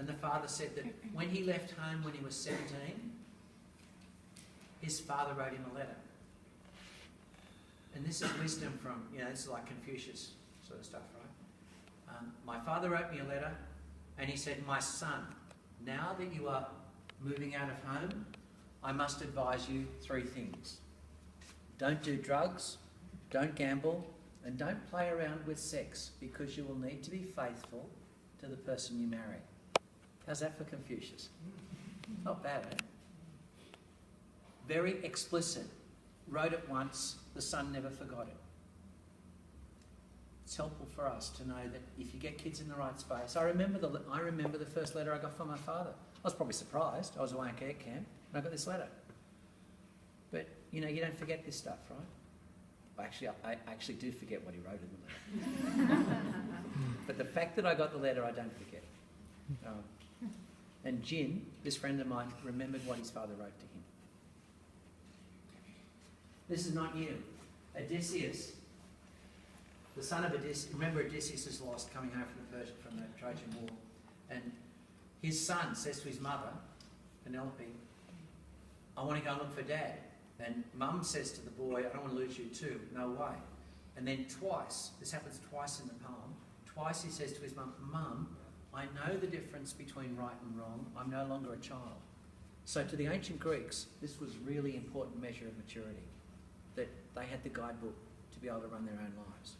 And the father said that when he left home when he was 17, his father wrote him a letter. And this is wisdom from, this is like Confucius sort of stuff, right? My father wrote me a letter and he said, "My son, now that you are moving out of home, I must advise you 3 things. Don't do drugs, don't gamble, and don't play around with sex, because you will need to be faithful to the person you marry." How's that for Confucius? Not bad, eh? Very explicit. Wrote it once, the son never forgot it. It's helpful for us to know that if you get kids in the right space. I remember the first letter I got from my father. I was probably surprised. I was away in care camp and I got this letter. But, you don't forget this stuff, right? I actually do forget what he wrote in the letter. But the fact that I got the letter, I don't forget. And Jin, this friend of mine, remembered what his father wrote to him. This is not new. Odysseus, the son of Odysseus, remember Odysseus is lost coming home from the Trojan War, and his son says to his mother, Penelope, "I want to go and look for Dad." And Mum says to the boy, "I don't want to lose you too." "No way." And then twice, this happens twice in the poem, twice he says to his mum, "Mum, I know the difference between right and wrong. I'm no longer a child." So to the ancient Greeks, this was a really important measure of maturity, that they had the guidebook to be able to run their own lives.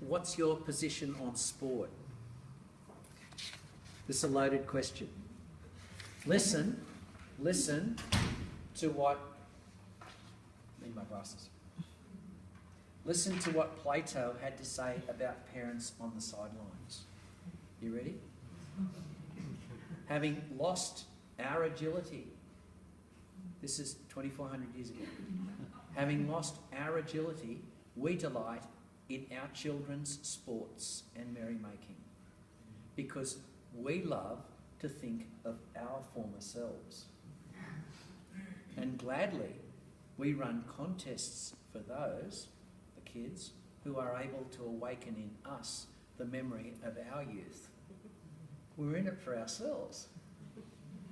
What's your position on sport? This is a loaded question. Listen to what... I need my glasses. Listen to what Plato had to say about parents on the sidelines. You ready? Having lost our agility, this is 2,400 years ago. Having lost our agility, we delight in our children's sports and merrymaking, because we love to think of our former selves. And gladly, we run contests for those, the kids, who are able to awaken in us the memory of our youth. We're in it for ourselves.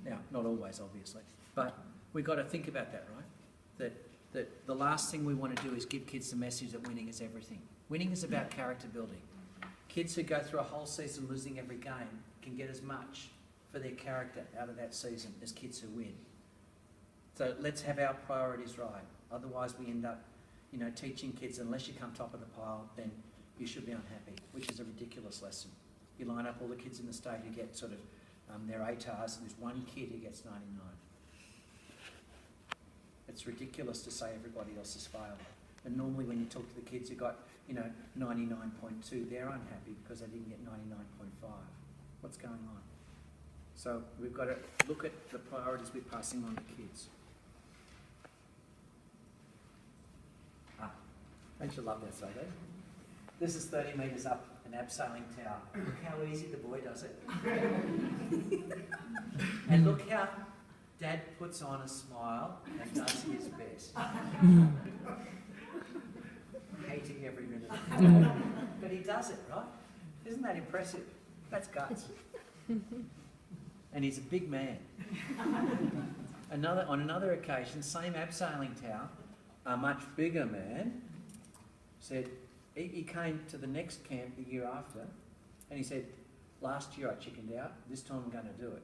Now, not always, obviously, but we've got to think about that, right? That the last thing we want to do is give kids the message that winning is everything. Winning is about character building. Kids who go through a whole season losing every game can get as much for their character out of that season as kids who win. So let's have our priorities right. Otherwise we end up, teaching kids, unless you come top of the pile, then you should be unhappy, which is a ridiculous lesson. You line up all the kids in the state who get sort of their ATARs, and there's one kid who gets 99. It's ridiculous to say everybody else has failed. And normally when you talk to the kids who got, 99.2, they're unhappy because they didn't get 99.5. What's going on? So we've got to look at the priorities we're passing on to kids. Don't you love that, Sodo? This is 30 metres up an abseiling tower. Look how easy the boy does it. And look how Dad puts on a smile and does his best. Hating every minute. But he does it, right? Isn't that impressive? That's guts. And he's a big man. On another occasion, same abseiling tower, a much bigger man said, he came to the next camp the year after, and he said, "Last year I chickened out, this time I'm going to do it."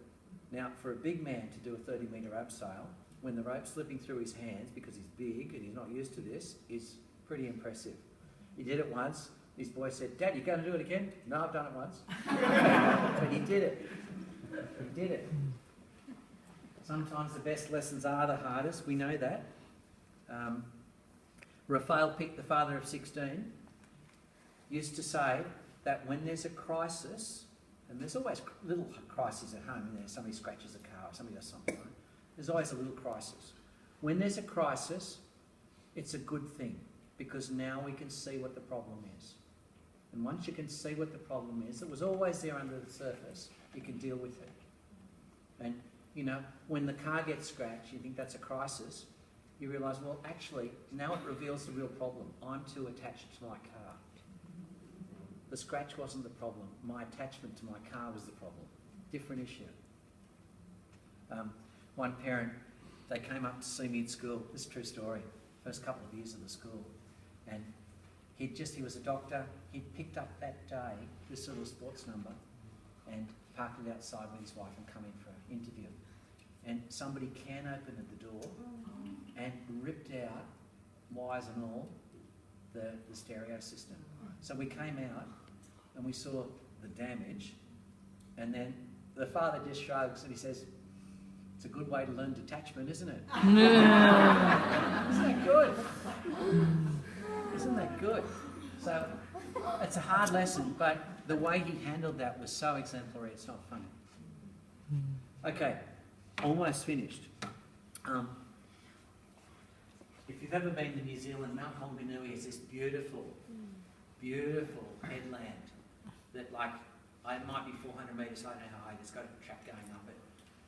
Now, for a big man to do a 30-metre abseil, when the rope's slipping through his hands because he's big and he's not used to this, is pretty impressive. He did it once. His boy said, "Dad, you going to do it again?" "No, I've done it once." But he did it. He did it. Sometimes the best lessons are the hardest. We know that. Raphael Pick, the father of 16, used to say that when there's a crisis, and there's always little crises at home, somebody scratches a car, or somebody does something, right? There's always a little crisis. When there's a crisis, it's a good thing, because now we can see what the problem is. And once you can see what the problem is, it was always there under the surface, you can deal with it. And, when the car gets scratched, you think that's a crisis, you realise, well, actually, now it reveals the real problem. I'm too attached to my car. The scratch wasn't the problem. My attachment to my car was the problem. Different issue. One parent, they came up to see me at school. This is a true story. First couple of years of the school. And he was a doctor. He'd picked up that day this little sports number and parked it outside with his wife and come in for an interview. And somebody can opened the door and ripped out, wires and all, the stereo system. So we came out and we saw the damage, and then the father just shrugs and he says, "It's a good way to learn detachment, isn't it?" Isn't that good? Isn't that good? So it's a hard lesson, but the way he handled that was so exemplary, it's not funny. Okay, almost finished. If you've ever been to New Zealand, Mount Maunganui is this beautiful, beautiful headland that, like, it might be 400 metres, I don't know how high, it's got a track going up it.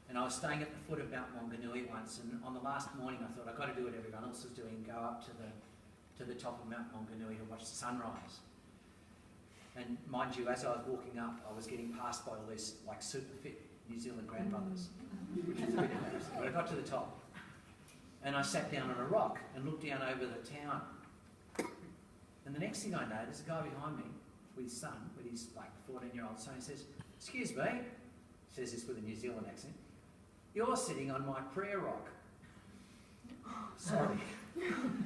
And I was staying at the foot of Mount Maunganui once, and on the last morning I thought, I've got to do what everyone else is doing, go up to the top of Mount Maunganui to watch the sunrise. And mind you, as I was walking up, I was getting passed by all these like super fit New Zealand grandmothers, which is a bit embarrassing. But I got to the top, and I sat down on a rock and looked down over the town. And the next thing I know, there's a guy behind me with his son, with his like 14-year-old son. He says, "Excuse me," says this with a New Zealand accent, "you're sitting on my prayer rock." Sorry.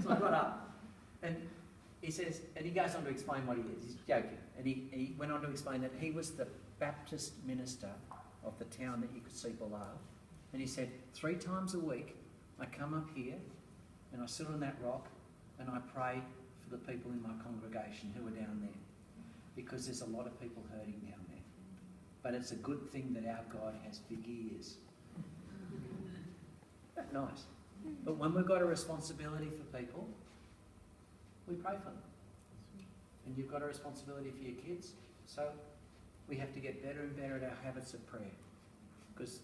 So I got up, and he says, and he goes on to explain what he is. He's joking. And he went on to explain that he was the Baptist minister of the town that you could see below. And he said, 3 times a week, I come up here and I sit on that rock and I pray for the people in my congregation who are down there. Because there's a lot of people hurting down there. But it's a good thing that our God has big ears. Isn't that nice? But when we've got a responsibility for people, we pray for them. And you've got a responsibility for your kids. So we have to get better and better at our habits of prayer. Because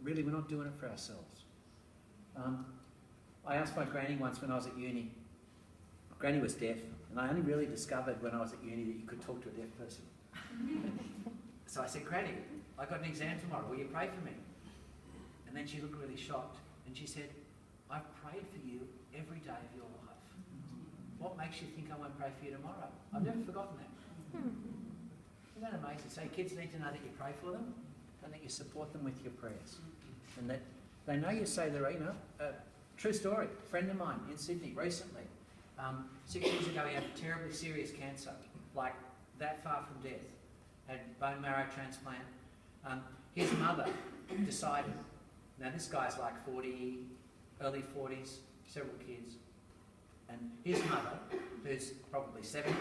really we're not doing it for ourselves. I asked my granny once when I was at uni. Granny was deaf, and I only really discovered when I was at uni that you could talk to a deaf person. So I said, "Granny, I got an exam tomorrow, will you pray for me?" And then she looked really shocked, and she said, "I've prayed for you every day of your life. What makes you think I won't pray for you tomorrow? I've never forgotten that." Isn't that amazing? So kids need to know that you pray for them and that you support them with your prayers. And that they know you say the, true story, a friend of mine in Sydney recently, 6 years ago he had terribly serious cancer, like that far from death, had bone marrow transplant. His mother decided, now this guy's like 40, early 40s, several kids, and his mother, who's probably 70,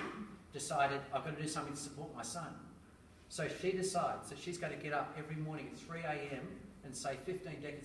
decided, I've got to do something to support my son. So she decides that she's going to get up every morning at 3 a.m. and say 15 decades